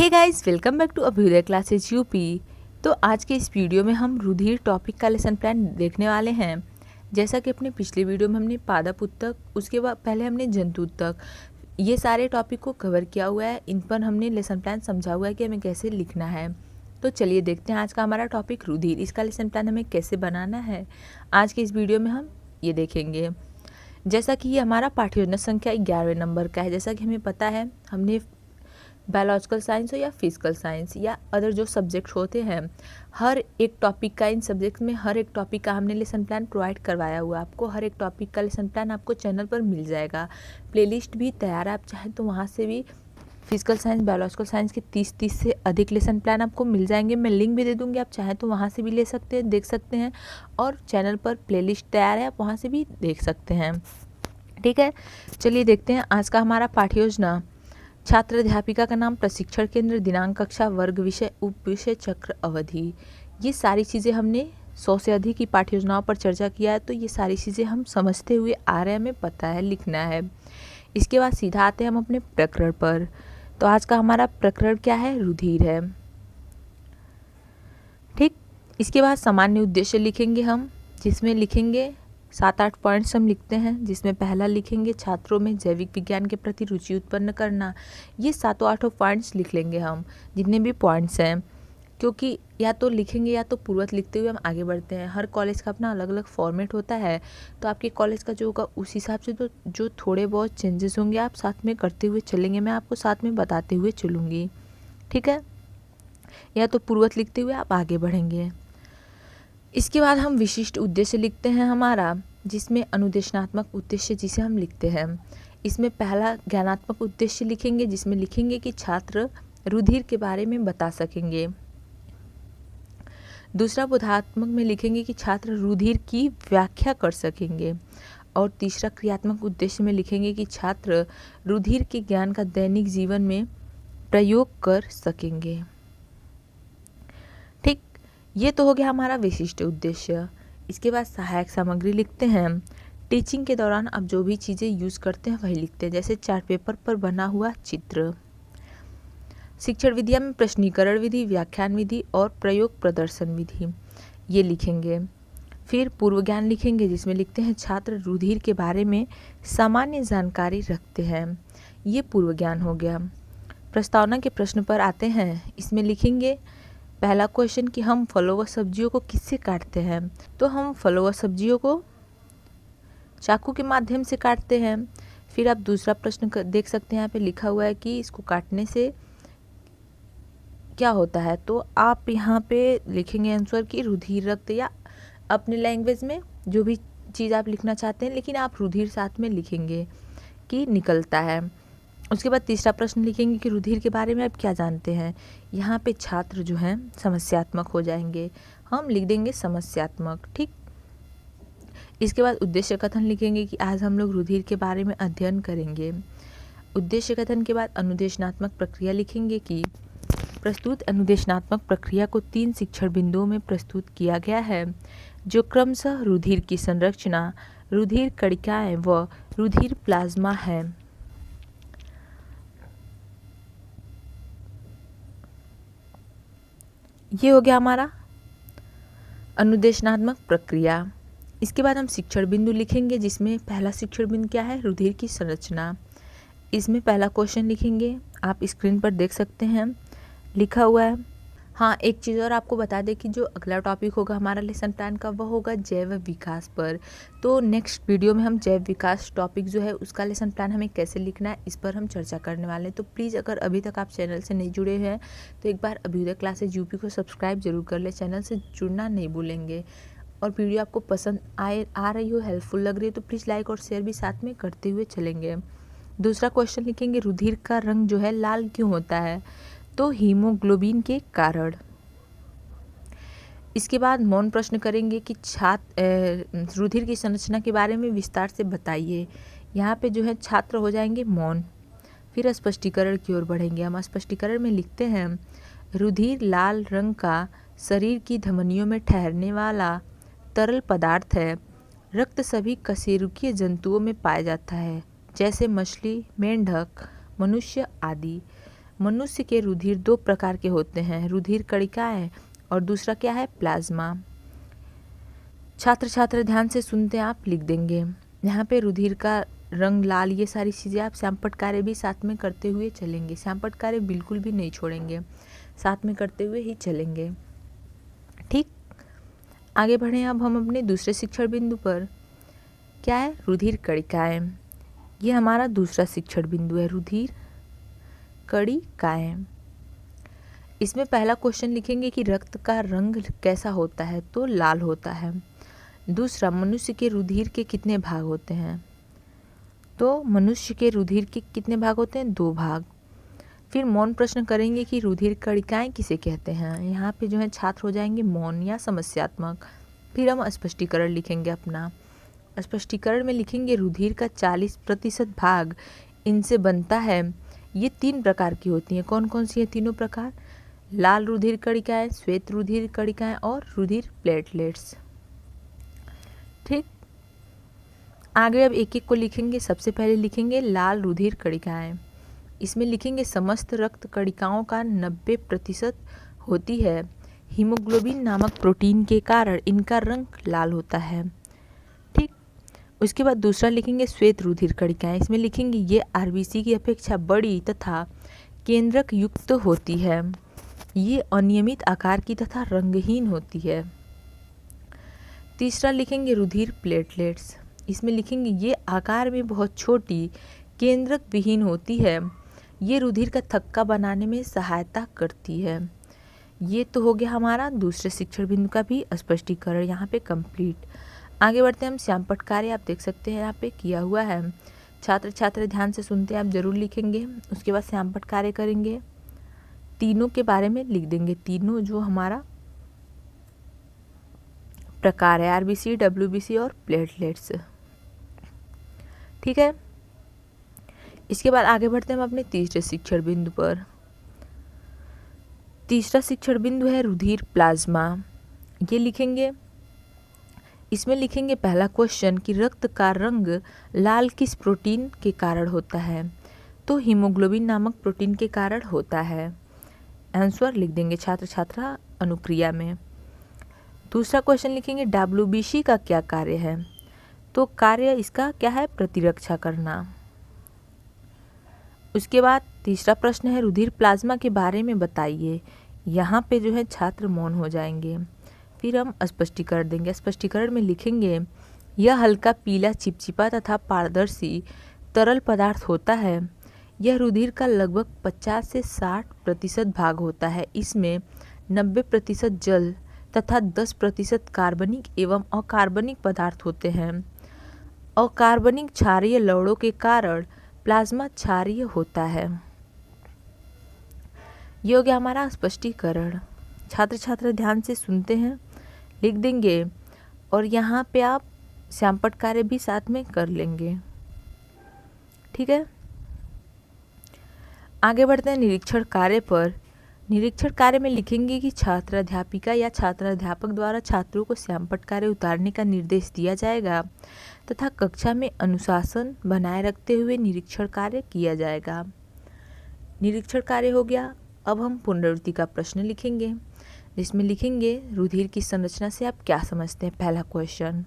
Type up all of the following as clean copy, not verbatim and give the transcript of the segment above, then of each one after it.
Hey guys, welcome back to Abhyuday classes UP. तो आज के इस वीडियो में हम रुधिर टॉपिक का लेसन प्लान देखने वाले हैं। जैसा कि अपने पिछले वीडियो में हमने पादप उत्तक, उसके बाद पहले हमने जंतु उत्तक, ये सारे टॉपिक को कवर किया हुआ है। इन पर हमने लेसन प्लान समझा हुआ है कि हमें कैसे लिखना है। तो चलिए देखते हैं आज का हमारा टॉपिक रुधिर, इसका लेसन प्लान हमें कैसे बनाना है। आज के इस वीडियो में हम ये देखेंगे। जैसा कि ये हमारा पाठ्य योजना संख्या 11वें नंबर का है। जैसा कि हमें पता है, हमने बायोलॉजिकल साइंस हो या फिजिकल साइंस या अदर जो सब्जेक्ट होते हैं, हर एक टॉपिक का, इन सब्जेक्ट में हर एक टॉपिक का हमने लेसन प्लान प्रोवाइड करवाया हुआ है। आपको हर एक टॉपिक का लेसन प्लान आपको चैनल पर मिल जाएगा। प्लेलिस्ट भी तैयार है, आप चाहें तो वहाँ से भी फिजिकल साइंस, बायोलॉजिकल साइंस के 30 से अधिक लेसन प्लान आपको मिल जाएंगे। मैं लिंक भी दे दूँगी, आप चाहें तो वहाँ से भी ले सकते हैं, देख सकते हैं। और चैनल पर प्लेलिस्ट तैयार है, आप वहाँ से भी देख सकते हैं। ठीक है, चलिए देखते हैं आज का हमारा पाठ्य योजना। छात्र अध्यापिका का नाम, प्रशिक्षण केंद्र, दिनांक, कक्षा, वर्ग, विषय, उप विषय, चक्र, अवधि। ये सारी चीज़ें हमने 100 से अधिक की पाठ्य योजनाओं पर चर्चा किया है। तो ये सारी चीज़ें हम समझते हुए आ रहे हैं, हमें पता है, लिखना है। इसके बाद सीधा आते हैं हम अपने प्रकरण पर। तो आज का हमारा प्रकरण क्या है? रुधिर है। ठीक, इसके बाद सामान्य उद्देश्य लिखेंगे हम, जिसमें लिखेंगे 7-8 पॉइंट्स हम लिखते हैं। जिसमें पहला लिखेंगे छात्रों में जैविक विज्ञान के प्रति रुचि उत्पन्न करना। ये 7-8 पॉइंट्स लिख लेंगे हम, जितने भी पॉइंट्स हैं, क्योंकि या तो लिखेंगे या तो पूर्वत लिखते हुए हम आगे बढ़ते हैं। हर कॉलेज का अपना अलग अलग फॉर्मेट होता है, तो आपके कॉलेज का जो होगा उस हिसाब से तो जो थोड़े बहुत चेंजेस होंगे आप साथ में करते हुए चलेंगे, मैं आपको साथ में बताते हुए चलूँगी। ठीक है, या तो पूर्वत लिखते हुए आप आगे बढ़ेंगे। इसके बाद हम विशिष्ट उद्देश्य लिखते हैं हमारा, जिसमें अनुदेशनात्मक उद्देश्य जिसे हम लिखते हैं। इसमें पहला ज्ञानात्मक उद्देश्य लिखेंगे, जिसमें लिखेंगे कि छात्र रुधिर के बारे में बता सकेंगे। दूसरा बोधात्मक में लिखेंगे कि छात्र रुधिर की व्याख्या कर सकेंगे। और तीसरा क्रियात्मक उद्देश्य में लिखेंगे कि छात्र रुधिर के ज्ञान का दैनिक जीवन में प्रयोग कर सकेंगे। ठीक, ये तो हो गया हमारा विशिष्ट उद्देश्य। इसके बाद सहायक सामग्री लिखते हैं। टीचिंग के दौरान आप जो भी चीज़ें यूज़ करते हैं वही लिखते हैं, जैसे चार्ट पेपर पर बना हुआ चित्र। शिक्षण विधिया में प्रश्नीकरण विधि, व्याख्यान विधि और प्रयोग प्रदर्शन विधि, ये लिखेंगे। फिर पूर्व ज्ञान लिखेंगे, जिसमें लिखते हैं छात्र रुधिर के बारे में सामान्य जानकारी रखते हैं। ये पूर्व ज्ञान हो गया। प्रस्तावना के प्रश्न पर आते हैं। इसमें लिखेंगे पहला क्वेश्चन कि हम फलों व सब्जियों को किससे काटते हैं। तो हम फलों व सब्जियों को चाकू के माध्यम से काटते हैं। फिर आप दूसरा प्रश्न देख सकते हैं, यहाँ पे लिखा हुआ है कि इसको काटने से क्या होता है। तो आप यहाँ पे लिखेंगे आंसर कि रुधिर रक्त, या अपने लैंग्वेज में जो भी चीज़ आप लिखना चाहते हैं, लेकिन आप रुधिर साथ में लिखेंगे कि निकलता है। उसके बाद तीसरा प्रश्न लिखेंगे कि रुधिर के बारे में आप क्या जानते हैं। यहाँ पे छात्र जो हैं समस्यात्मक हो जाएंगे, हम लिख देंगे समस्यात्मक। ठीक, इसके बाद उद्देश्य कथन लिखेंगे कि आज हम लोग रुधिर के बारे में अध्ययन करेंगे। उद्देश्य कथन के बाद अनुदेशनात्मक प्रक्रिया लिखेंगे कि प्रस्तुत अनुदेशनात्मक प्रक्रिया को 3 शिक्षण बिंदुओं में प्रस्तुत किया गया है, जो क्रमशः रुधिर की संरचना, रुधिर कणिकाएं व रुधिर प्लाज्मा है। ये हो गया हमारा अनुदेशनात्मक प्रक्रिया। इसके बाद हम शिक्षण बिंदु लिखेंगे, जिसमें पहला शिक्षण बिंदु क्या है? रुधिर की संरचना। इसमें पहला क्वेश्चन लिखेंगे, आप स्क्रीन पर देख सकते हैं, लिखा हुआ है। हाँ, एक चीज़ और आपको बता दें कि जो अगला टॉपिक होगा हमारा लेसन प्लान का, वह होगा जैव विकास पर। तो नेक्स्ट वीडियो में हम जैव विकास टॉपिक जो है उसका लेसन प्लान हमें कैसे लिखना है, इस पर हम चर्चा करने वाले हैं। तो प्लीज़ अगर अभी तक आप चैनल से नहीं जुड़े हैं तो एक बार अभ्युदय क्लासेज यूपी को सब्सक्राइब जरूर कर ले, चैनल से जुड़ना नहीं भूलेंगे। और वीडियो आपको पसंद आ रही हो, हेल्पफुल लग रही है, तो प्लीज़ लाइक और शेयर भी साथ में करते हुए चलेंगे। दूसरा क्वेश्चन लिखेंगे, रुधिर का रंग जो है लाल क्यों होता है। तो हीमोग्लोबिन के कारण। इसके बाद मौन प्रश्न करेंगे कि रुधिर की संरचना के बारे में विस्तार से बताइए। यहाँ पे जो है छात्र हो जाएंगे मौन। फिर स्पष्टीकरण की ओर बढ़ेंगे। हम स्पष्टीकरण में लिखते हैं, रुधिर लाल रंग का शरीर की धमनियों में ठहरने वाला तरल पदार्थ है। रक्त सभी कशेरुकीय जंतुओं में पाया जाता है, जैसे मछली, मेंढक, मनुष्य आदि। मनुष्य के रुधिर दो प्रकार के होते हैं, रुधिर कणिकाएं और दूसरा क्या है, प्लाज्मा। छात्र छात्र ध्यान से सुनते हैं, आप लिख देंगे। यहाँ पे रुधिर का रंग लाल, ये सारी चीज़ें आप श्यामपट्ट कार्य भी साथ में करते हुए चलेंगे। श्यामपट्ट कार्य बिल्कुल भी नहीं छोड़ेंगे, साथ में करते हुए ही चलेंगे। ठीक, आगे बढ़ें अब हम अपने दूसरे शिक्षण बिंदु पर। क्या है, रुधिर कणिकाएं। ये हमारा दूसरा शिक्षण बिंदु है, रुधिर कणिकाएं। इसमें पहला क्वेश्चन लिखेंगे कि रक्त का रंग कैसा होता है, तो लाल होता है। दूसरा, मनुष्य के रुधिर के कितने भाग होते हैं, तो मनुष्य के रुधिर के कितने भाग होते हैं, 2 भाग। फिर मौन प्रश्न करेंगे कि रुधिर कणिकाएं किसे कहते हैं। यहाँ पे जो है छात्र हो जाएंगे मौन या समस्यात्मक। फिर हम स्पष्टीकरण लिखेंगे अपना। स्पष्टीकरण में लिखेंगे रुधिर का 40% भाग इनसे बनता है। ये 3 प्रकार की होती हैं। कौन कौन सी हैं तीनों प्रकार, लाल रुधिर कणिकाएं, श्वेत रुधिर कणिकाएं और रुधिर प्लेटलेट्स। ठीक, आगे अब एक एक को लिखेंगे। सबसे पहले लिखेंगे लाल रुधिर कणिकाएं। इसमें लिखेंगे समस्त रक्त कणिकाओं का 90% होती है। हीमोग्लोबिन नामक प्रोटीन के कारण इनका रंग लाल होता है। ठीक, उसके बाद दूसरा लिखेंगे श्वेत रुधिर कणिकाएं। इसमें लिखेंगे ये आरबीसी की अपेक्षा बड़ी तथा केंद्रक युक्त होती है। ये अनियमित आकार की तथा रंगहीन होती है। तीसरा लिखेंगे रुधिर प्लेटलेट्स। इसमें लिखेंगे ये आकार में बहुत छोटी, केंद्रक विहीन होती है। ये रुधिर का थक्का बनाने में सहायता करती है। ये तो हो गया हमारा दूसरे शिक्षण बिंदु का भी स्पष्टीकरण यहाँ पे कंप्लीट। आगे बढ़ते हैं हम श्यामपट्ट कार्य। आप देख सकते हैं यहाँ पे किया हुआ है। छात्र छात्र ध्यान से सुनते हैं, आप जरूर लिखेंगे। उसके बाद श्यामपट्ट कार्य करेंगे। तीनों के बारे में लिख देंगे, तीनों जो हमारा प्रकार है, आरबीसी, डब्ल्यूबीसी और प्लेटलेट्स। ठीक है, इसके बाद आगे बढ़ते हैं हम अपने तीसरे शिक्षण बिंदु पर। तीसरा शिक्षण बिंदु है रुधिर प्लाज्मा। ये लिखेंगे। इसमें लिखेंगे पहला क्वेश्चन कि रक्त का रंग लाल किस प्रोटीन के कारण होता है, तो हीमोग्लोबिन नामक प्रोटीन के कारण होता है। आंसर लिख देंगे छात्र छात्रा अनुक्रिया में। दूसरा क्वेश्चन लिखेंगे डब्ल्यूबीसी का क्या कार्य है, तो कार्य इसका क्या है, प्रतिरक्षा करना। उसके बाद तीसरा प्रश्न है रुधिर प्लाज्मा के बारे में बताइए। यहाँ पे जो है छात्र मौन हो जाएंगे। फिर हम स्पष्टीकरण देंगे। स्पष्टीकरण में लिखेंगे यह हल्का पीला चिपचिपा तथा पारदर्शी तरल पदार्थ होता है। यह रुधिर का लगभग 50 से 60% भाग होता है। इसमें 90% जल तथा 10% कार्बनिक एवं अकार्बनिक पदार्थ होते हैं। अकार्बनिक क्षारीय लवणों के कारण प्लाज्मा क्षारीय होता है। ये हो गया हमारा स्पष्टीकरण। छात्र छात्र ध्यान से सुनते हैं, लिख देंगे और यहाँ पे आप श्यामपट्ट कार्य भी साथ में कर लेंगे। ठीक है, आगे बढ़ते हैं निरीक्षण कार्य पर। निरीक्षण कार्य में लिखेंगे कि छात्राध्यापिका या छात्राध्यापक द्वारा छात्रों को श्यामपट्ट कार्य उतारने का निर्देश दिया जाएगा तथा कक्षा में अनुशासन बनाए रखते हुए निरीक्षण कार्य किया जाएगा। निरीक्षण कार्य हो गया। अब हम पुनरावृत्ति का प्रश्न लिखेंगे, जिसमें लिखेंगे रुधिर की संरचना से आप क्या समझते हैं, पहला क्वेश्चन।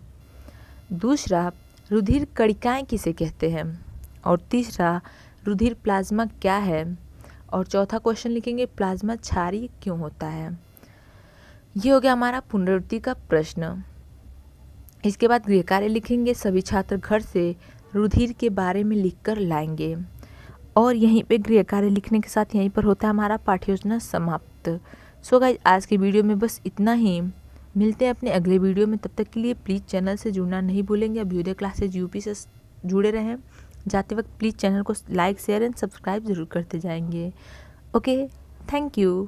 दूसरा, रुधिर कणिकाएं किसे कहते हैं, और तीसरा, रुधिर प्लाज्मा क्या है, और चौथा क्वेश्चन लिखेंगे प्लाज्मा क्षारीय क्यों होता है। ये हो गया हमारा पुनरावृत्ति का प्रश्न। इसके बाद गृह कार्य लिखेंगे। सभी छात्र घर से रुधिर के बारे में लिखकर लाएंगे। और यहीं पे गृह कार्य लिखने के साथ यहीं पर होता है हमारा पाठ्य योजना समाप्त। सो गाइस, आज की वीडियो में बस इतना ही। मिलते हैं अपने अगले वीडियो में। तब तक के लिए प्लीज़ चैनल से जुड़ना नहीं भूलेंगे। अभ्युदय क्लासेज यूपी से जुड़े रहें। जाते वक्त प्लीज़ चैनल को लाइक, शेयर एंड सब्सक्राइब ज़रूर करते जाएंगे। Okay, thank you.